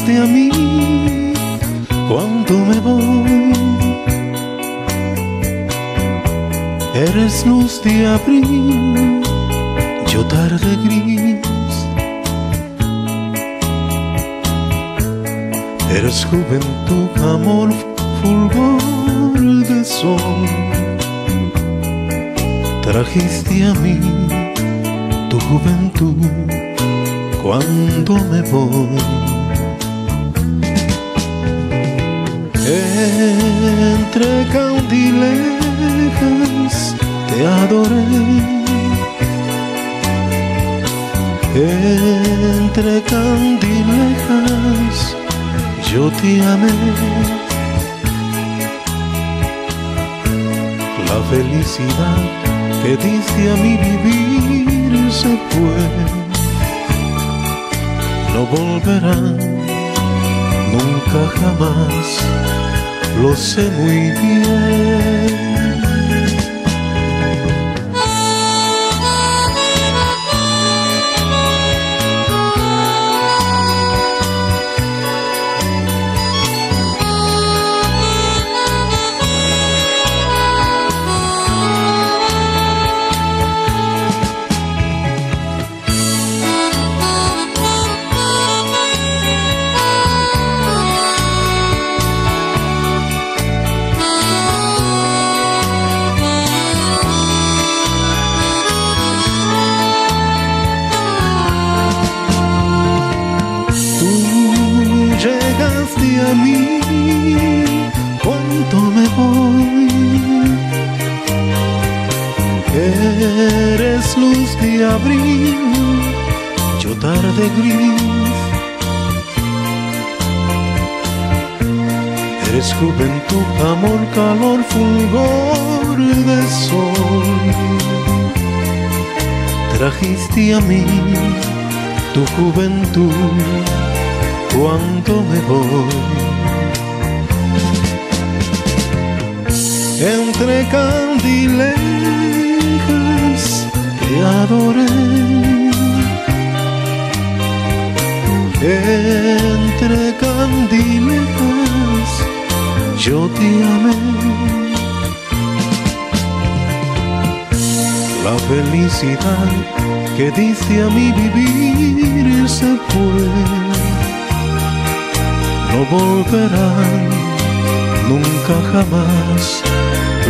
llegaste a mí cuando me voy. Eres luz de abril, yo tarde gris. Eres juventud, amor, fulgor de sol. Trajiste a mí tu juventud cuando me voy. Entre candilejas te adoré, entre candilejas yo te amé. La felicidad que diste a mi vivir se fue, no volverá nunca jamás, lo sé muy bien. Llegaste a mí cuando me voy. Eres luz de abril, yo tarde gris. Eres juventud, amor, calor, fulgor de sol. Trajiste a mí tu juventud cuando me voy. Entre candilejas te adoré, entre candilejas yo te amé. La felicidad que diste a mi vivir se fue, no volverán nunca jamás,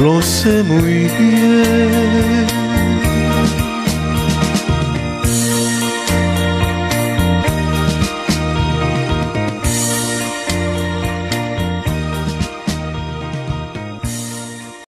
lo sé muy bien.